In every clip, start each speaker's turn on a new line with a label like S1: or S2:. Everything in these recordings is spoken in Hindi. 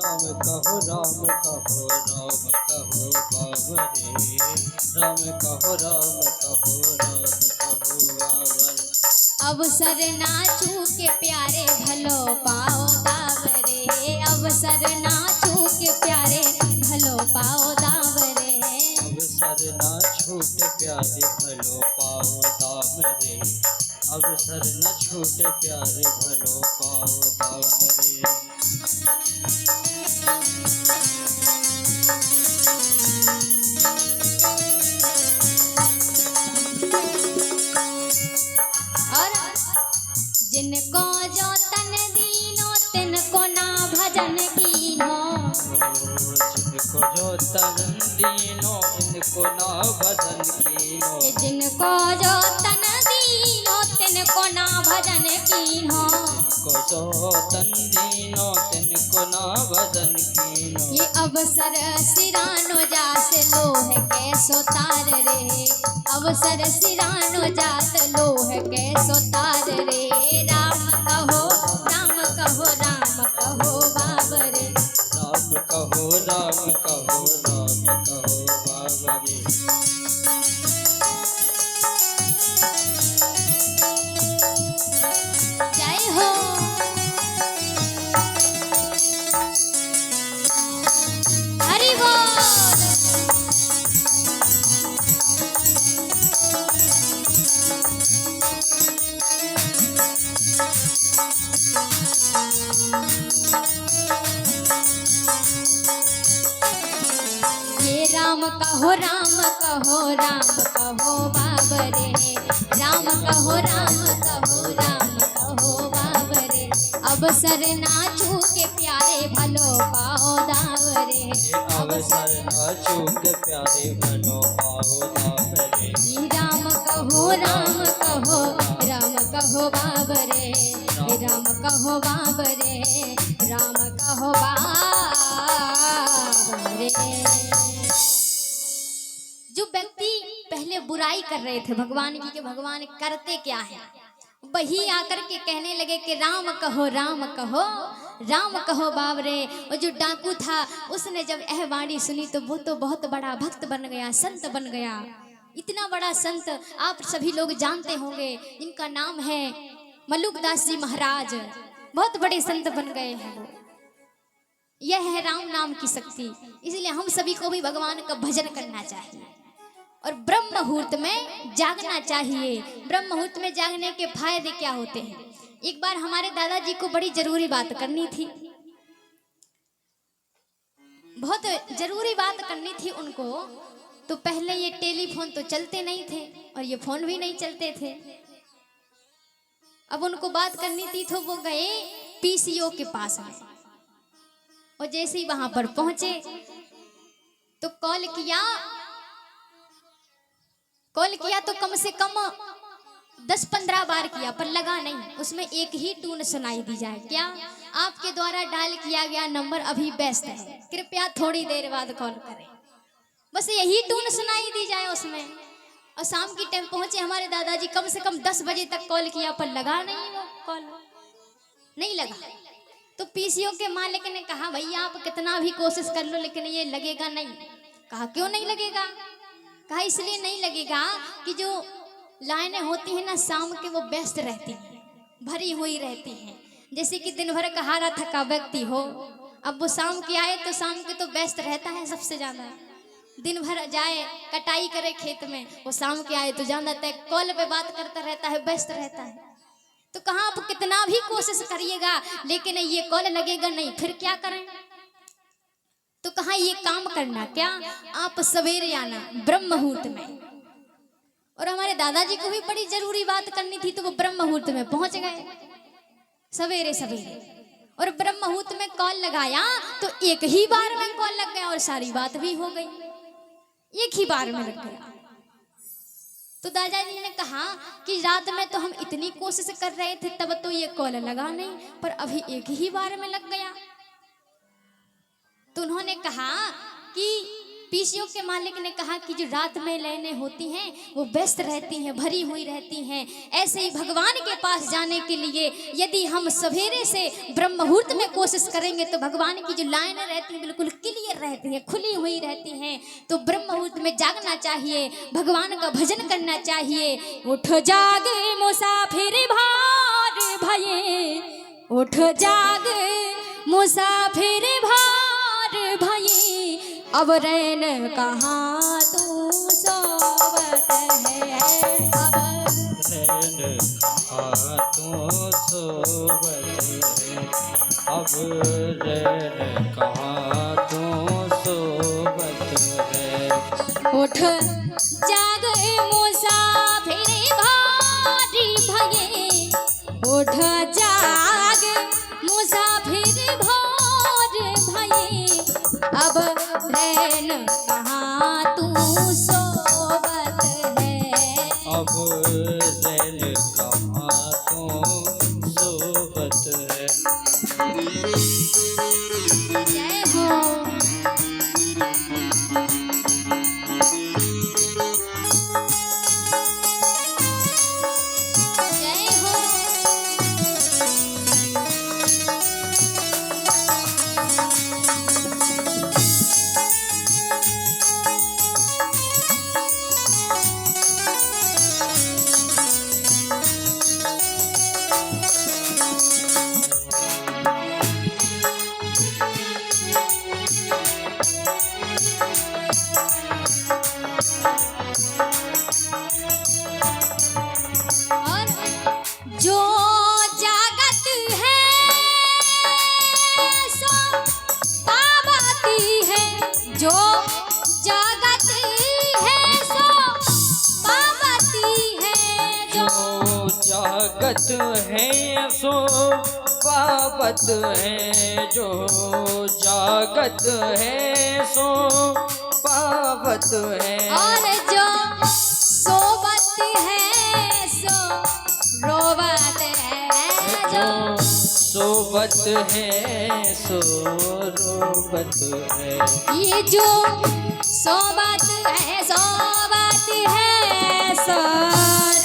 S1: राम कहो बाबरे। राम कहो बाबरे।
S2: अवसर ना चूके प्यारे भलो पाओ दावरे। अवसर ना चूके प्यारे भलो पाओ दावरे।
S1: अवसर ना छूट प्यारे भलो पाओ दावरे। अवसर न छूट प्यारे भलो पाओ दावरे।
S2: और जिनको जो तन दीनो तिनको ना भजन कीनो।
S1: जिनको जो तन दीनो इनको ना भजन कीनो।
S2: जिनको जो तन दीनो तिनको ना भजन कीनो।
S1: जिनको जो तन दीनो तिनको ना भजन कीनो।
S2: ये अवसर सिरानो जास लोह के सोतार रे। अवसर सिरानो जात लोह के सोतार रे। राम कहो राम कहो राम कहो बाबरे।
S1: राम कहो बाबरे।
S2: जय हो। हरि बोल। ये राम कहो बाबरे। राम कहो बाबरे। अवसर ना चूके प्यारे भलो पाओ दावरे।
S1: अवसर न चूक प्यारे भलो पाओ दावरे।
S2: राम कहो बाबरे। राम कहो बाबरे। राम कहो बाबरे। जो व्यक्ति पहले बुराई कर रहे थे भगवान की कि भगवान करते क्या है, वही आकर के कहने लगे कि राम कहो बाबरे। और जो डाकू था उसने जब यह वाणी सुनी तो वो तो बहुत बड़ा भक्त बन गया, संत बन गया। इतना बड़ा संत आप सभी लोग जानते होंगे, इनका नाम है मल्लुकदास जी महाराज। बहुत बड़े संत बन गए हैं वो। यह है राम नाम की शक्ति। इसलिए हम सभी को भी भगवान का भजन करना चाहिए और ब्रह्म मुहूर्त में जागना चाहिए। ब्रह्म मुहूर्त में जागने के फायदे क्या होते हैं? एक बार हमारे दादाजी को बड़ी जरूरी बात करनी थी, बहुत जरूरी बात करनी थी उनको। तो पहले ये टेलीफोन तो चलते नहीं थे और ये फोन भी नहीं चलते थे। अब उनको बात करनी थी तो वो गए पीसीओ के पास में, और जैसे ही वहां पर पहुंचे तो कॉल किया तो कम से कम 10-15 बार किया, पर लगा नहीं। उसमें एक ही टून सुनाई दी जाए, क्या आपके द्वारा डायल किया गया नंबर अभी व्यस्त है, कृपया थोड़ी देर बाद कॉल करें। बस यही टून सुनाई दी जाए उसमें। और शाम की टाइम पहुंचे हमारे दादाजी, कम से कम 10 बजे तक कॉल किया पर लगा नहीं, वो कॉल नहीं लगा। तो पीसीओ के मालिक ने कहा भैया आप कितना भी कोशिश कर लो लेकिन ये लगेगा नहीं। कहा क्यों नहीं लगेगा? कहा इसलिए नहीं लगेगा कि जो लाइनें होती हैं ना शाम के वो व्यस्त रहती हैं, भरी हुई रहती हैं। जैसे कि दिन भर का हारा थका व्यक्ति हो, अब वो शाम के आए तो शाम के तो व्यस्त रहता है सबसे ज्यादा। दिन भर जाए कटाई करे खेत में, वो शाम के आए तो जान जाता है कॉल पे बात करता रहता है, व्यस्त रहता है। तो कहाँ आप कितना भी कोशिश करिएगा लेकिन ये कॉल लगेगा नहीं, फिर क्या करें? तो कहाँ ये काम करना, क्या आप सवेरे आना ब्रह्म मुहूर्त में। और हमारे दादाजी को भी बड़ी जरूरी बात करनी थी तो वो ब्रह्म मुहूर्त में पहुंच गए सवेरे सवेरे। और ब्रह्म मुहूर्त में कॉल लगाया तो एक ही बार में कॉल लग गया और सारी बात भी हो गई, एक ही बार में लग गया। तो दादाजी ने कहा कि रात में तो हम इतनी कोशिश कर रहे थे तब तो ये कॉल लगा नहीं, पर अभी एक ही बार में लग गया। तो उन्होंने कहा कि पीसीओ के मालिक ने कहा कि जो रात में लाइनें होती हैं वो व्यस्त रहती हैं, भरी हुई रहती हैं। ऐसे ही भगवान के पास जाने के लिए यदि हम सवेरे से ब्रह्म मुहूर्त में कोशिश करेंगे तो भगवान की जो लाइनें रहती हैं बिल्कुल क्लियर रहती हैं, खुली हुई रहती हैं। तो ब्रह्म मुहूर्त में जागना चाहिए, भगवान का भजन करना चाहिए। उठ जागे मुसाफिर भार भये, उठ जागे मुसाफिर भार भये, अब रैन कहाँ तू सोवत है, अब
S1: रैन कहाँ तू सोवत है, अब रैन कहाँ तू सोवत है।
S2: उठ जाग मुसाफिर भारी भये, उठ जाग मुसाफिर भार भये, अब रैन कहाँ तू सोवत है,
S1: अब रैन कहाँ तू सोवत है।
S2: जय हो। जय हो। और जो जागत है सो पावती है, जो जागत है सो पावती है, जो
S1: जागत है सो पावत है, जो जागत है सो पावत है।
S2: और जो सोवत है सो रोवत है, जो
S1: सोवत है सो रोवत है।
S2: ये जो सोवत है सोवत है सो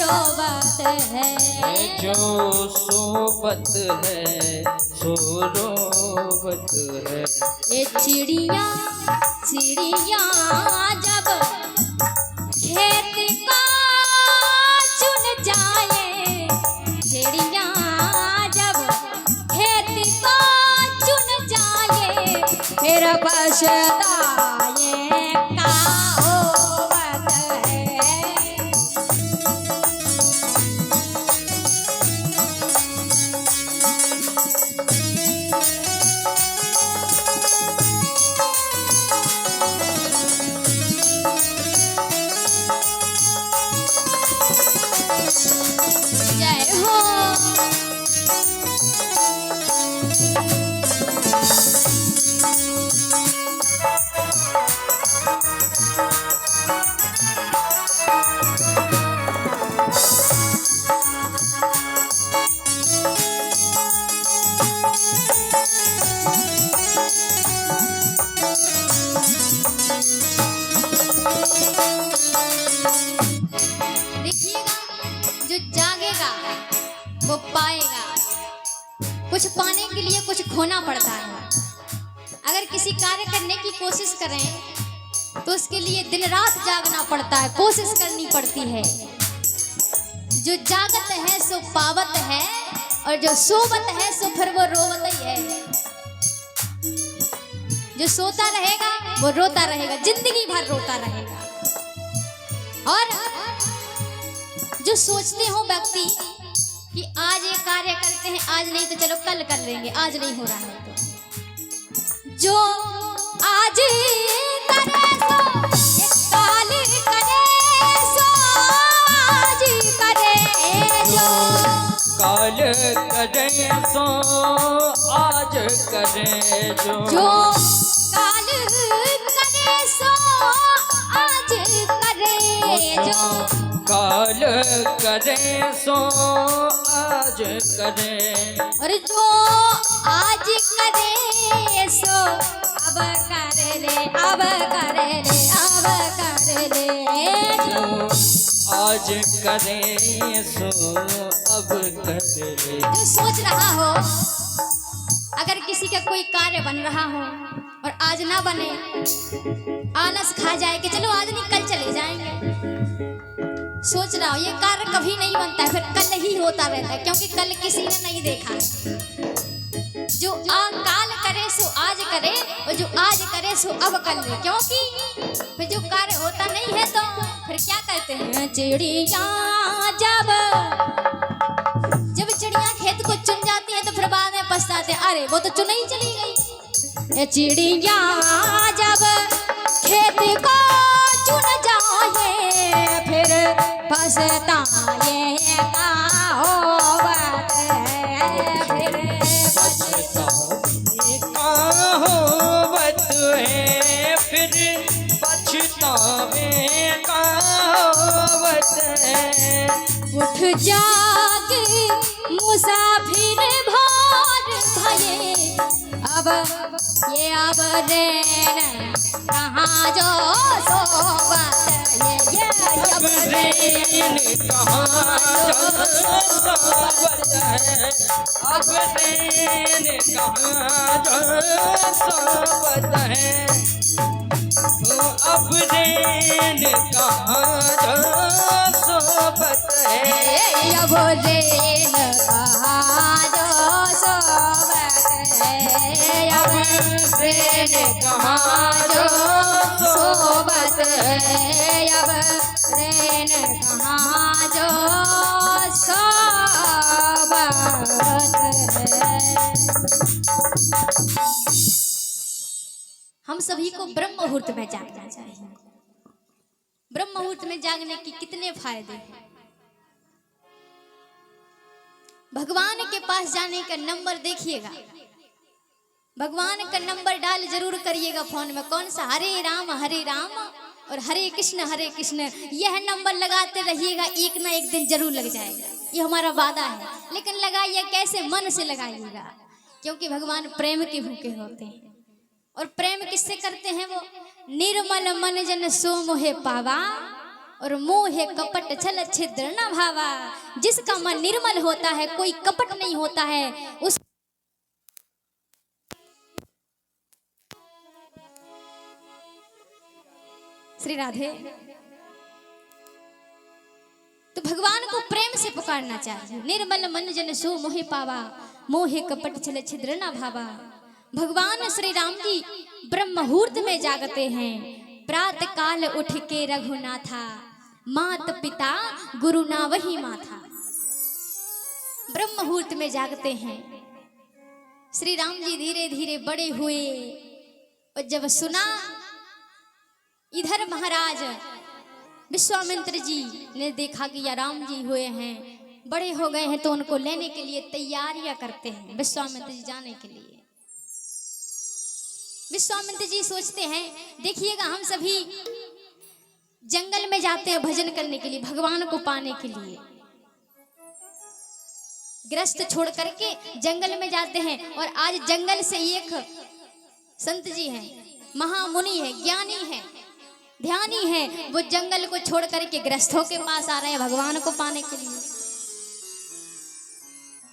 S2: रोवत है,
S1: जो सोवत है सो रोवत है।
S2: ये चिड़िया चिड़िया जब खेत का चुन जाए, चिड़िया जब खेत का चुन जाए, फिर पछताए का होवत है। जय हो। देखिएगा, जो जागेगा वो पाएगा। कुछ पाने के लिए कुछ खोना पड़ता है। अगर किसी कार्य करने की कोशिश करें तो उसके लिए दिन रात जागना पड़ता है, कोशिश करनी पड़ती है। जो जागत है सो पावत है, और जो सोवत है सो फिर वो रोवत ही है। जो सोता रहेगा वो रोता रहेगा, जिंदगी भर रोता रहेगा। और जो सोचते हो व्यक्ति कि आज ये कार्य करते हैं, आज नहीं तो चलो कल कर लेंगे, आज नहीं हो रहा है तो जो आज करे सो ये काल करे सो आज करे, जो
S1: काल करे सो आज करे,
S2: जो काल करे सो आज करे, जो
S1: काल करे सो आज करे,
S2: और जो आज करे सो अब कर कर ले, अब कर ले, अब कर ले।
S1: जो आज करे सो अब कर ले।
S2: जो सोच रहा हो, अगर किसी का कोई कार्य बन रहा हो और आज ना बने, आलस खा जाए कि चलो आज नहीं कल चले जाएंगे, सोच रहा हो ये कार्य कभी नहीं बनता है, फिर कल ही होता रहता है, क्योंकि कल किसी ने नहीं देखा है। जो काल करे सो आज करे, और जो आज करे सो अब कर ले, क्योंकि फिर जो कार्य होता नहीं है तो फिर क्या कहते हैं, चिड़िया जब चिड़िया खेत को चुन जाती है तो फिर बाद में पछताते, अरे वो तो चुन ही चली गई। ये चिड़िया जब खेत को चुन जाए फिर पछताए का होवत है, फिर
S1: पछतावे का होवत है, फिर पछतावे का होवत है।
S2: उठ जाग मुसाफिर भोर भये, अब ये अब रैन कहाँ जो सोवत, ये
S1: अब रैन कहाँ जो सोवत है, अब रैन कहाँ जो सोवत है, अब रैन कहाँ जो सोवत है।
S2: अब रैन कहाँ जो सोवत है, अब रैन कहाँ जो सोवत है, अब रैन कहाँ जो सोवत है। हम सभी को ब्रह्म मुहूर्त में जागना चाहिए। ब्रह्म मुहूर्त में जागने की कितने फायदे हैं। भगवान के पास जाने का नंबर देखिएगा, भगवान का नंबर डाल जरूर करिएगा फोन में, कौन सा, हरे राम और हरे कृष्ण, यह नंबर लगाते रहिएगा, एक ना एक दिन जरूर लग जाएगा, ये हमारा वादा है। लेकिन लगाइए कैसे, मन से लगाइएगा, क्योंकि भगवान प्रेम के भूखे होते हैं। और प्रेम किससे करते हैं वो, निर्मल मन जन सो मोहे पावा, और मोहे कपट छल छिद्र न भावा। जिसका मन निर्मल होता है, कोई कपट नहीं होता है, उस श्री राधे। तो भगवान को प्रेम से पुकारना चाहिए। निर्मल मन जन सो मोहे पावा, मोहे कपट छल छिद्र न भावा। भगवान श्री राम जी ब्रह्म मुहूर्त में जागते हैं। प्रातः काल उठ के रघुनाथा, मात पिता गुरु ना वही माथा। ब्रह्म मुहूर्त में जागते हैं। श्री राम जी धीरे धीरे बड़े हुए, और जब सुना इधर महाराज विश्वामित्र जी ने देखा कि या राम जी हुए हैं, बड़े हो गए हैं, तो उनको लेने के लिए तैयारियां करते हैं विश्वामित्र जी जाने के लिए। विश्वामित्र जी सोचते हैं, देखिएगा हम सभी जंगल में जाते हैं भजन करने के लिए, भगवान को पाने के लिए। गृहस्थ छोड़ करके जंगल में जाते हैं, और आज जंगल से एक संत जी हैं, महामुनि है, ज्ञानी है, ध्यानी है, वो जंगल को छोड़ करके गृहस्थों के पास आ रहे हैं भगवान को पाने के लिए।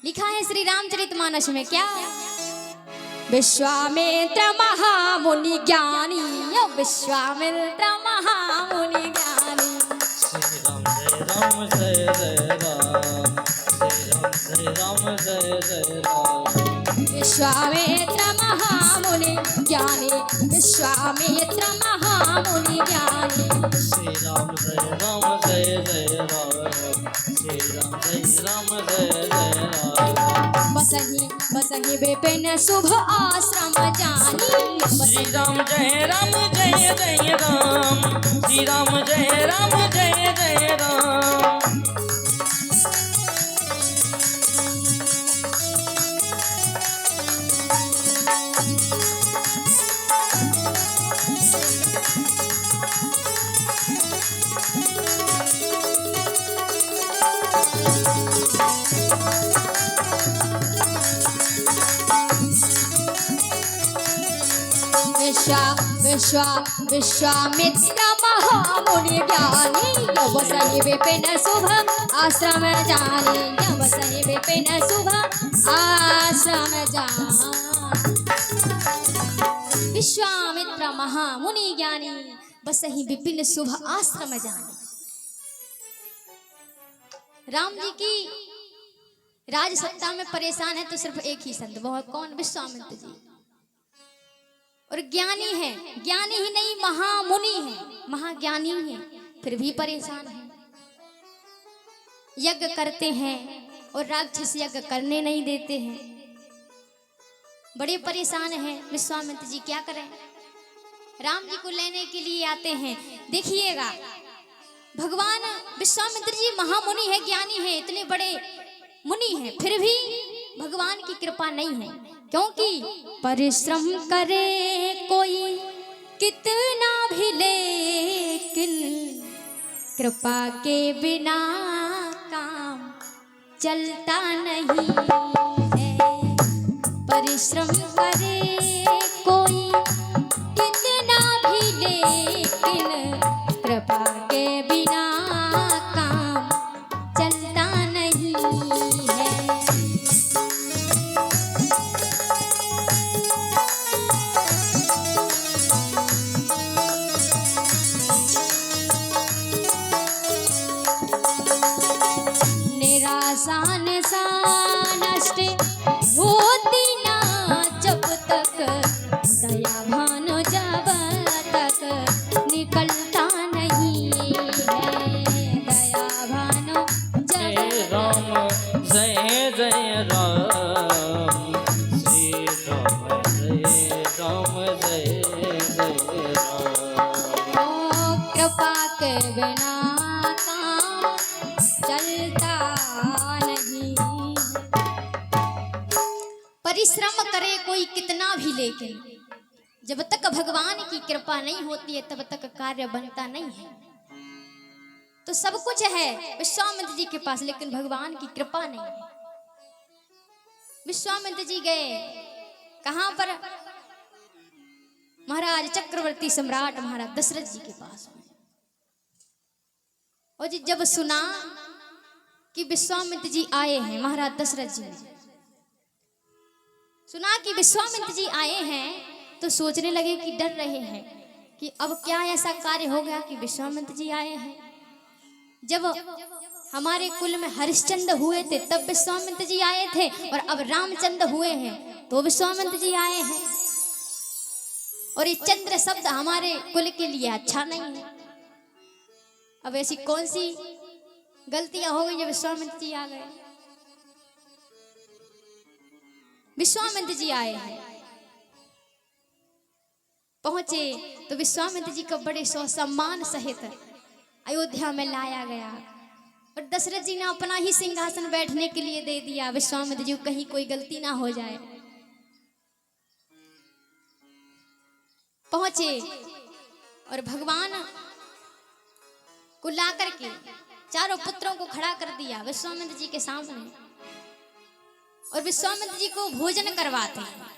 S2: लिखा है श्री रामचरितमानस में, क्या, विश्वामित्र महामुनि ज्ञानी, विश्वामित्र महामुनि ज्ञानी।
S1: श्री राम जय राम, श्री राम जय राम।
S2: विश्वामित्र महामुनि ज्ञानी, विश्वामित्र महामुनि ज्ञानी।
S1: श्री राम जय राम, श्री राम जय राम।
S2: बसहि विपिन शुभ आश्रम जानी।
S1: श्री राम जय राम, श्री राम जय राम।
S2: विश्वामित्र महामुनि ज्ञानी यव सही विपिन शुभ आश्रम जानी यव सही विपिन शुभ आश्रम जानी। विश्वामित्र महामुनि ज्ञानी बस ही विपिन शुभ आश्रम जानी। राम जी की राज सत्ता में परेशान है तो सिर्फ एक ही संत, वो कौन? विश्वामित्र जी। और ज्ञानी है, ज्ञानी ही नहीं महामुनि है, महाज्ञानी है, फिर भी परेशान है। यज्ञ करते हैं और राक्षस यज्ञ करने नहीं देते हैं, बड़े परेशान हैं। विश्वामित्र जी क्या करें? राम जी को लेने के लिए आते हैं। देखिएगा भगवान विश्वामित्र जी महामुनि है, ज्ञानी है, इतने बड़े मुनि है, फिर भी भगवान की कृपा नहीं है। क्योंकि परिश्रम करे कोई कितना भी लेकिन कृपा के बिना काम चलता नहीं है। परिश्रम करे कोई कितना भी लेकिन कृपा के बिना काम चलता नहीं है। निराशा नष्ट होती ना जब तक दया भान जब तक निकलता नहीं है। दया भान जब
S1: राम जय जय राम, श्री राम जय राम जय जय राम।
S2: ओ कृपा के बिना काम चलता नहीं। परिश्रम करे कोई कितना भी लेकिन जब तक भगवान की कृपा नहीं होती है तब तक कार्य बनता नहीं है। तो सब कुछ है विश्वामित्र जी के पास, लेकिन भगवान की कृपा नहीं है। विश्वामित्र जी गए कहां पर? महाराज चक्रवर्ती सम्राट महाराज दशरथ जी के पास। और जी जब सुना कि विश्वामित्र जी आए हैं, महाराज दशरथ जी ने सुना कि विश्वामित्र जी आए हैं तो सोचने लगे कि डर रहे हैं कि अब क्या ऐसा कार्य हो गया कि विश्वामित्र जी आए हैं। जब हमारे कुल में हरिश्चंद्र हुए थे तब विश्वामित्र जी आए थे, और अब रामचंद्र हुए हैं तो विश्वामित्र जी आए हैं। और ये चंद्र शब्द हमारे कुल के लिए अच्छा नहीं है। अब ऐसी कौन सी गलतियां हो गई जो विश्वामित्र जी आ गए? विश्वामित्र जी आए हैं, पहुंचे तो विश्वामित्र जी को बड़े सम्मान सहित अयोध्या में लाया गया। और दशरथ जी ने अपना ही सिंहासन बैठने के लिए दे दिया, विश्वामित्र जी को कहीं कोई गलती ना हो जाए। पहुंचे और भगवान को ला करके चारों पुत्रों को खड़ा कर दिया विश्वामित्र जी के सामने, और विश्वामित्र जी को भोजन करवाते हैं।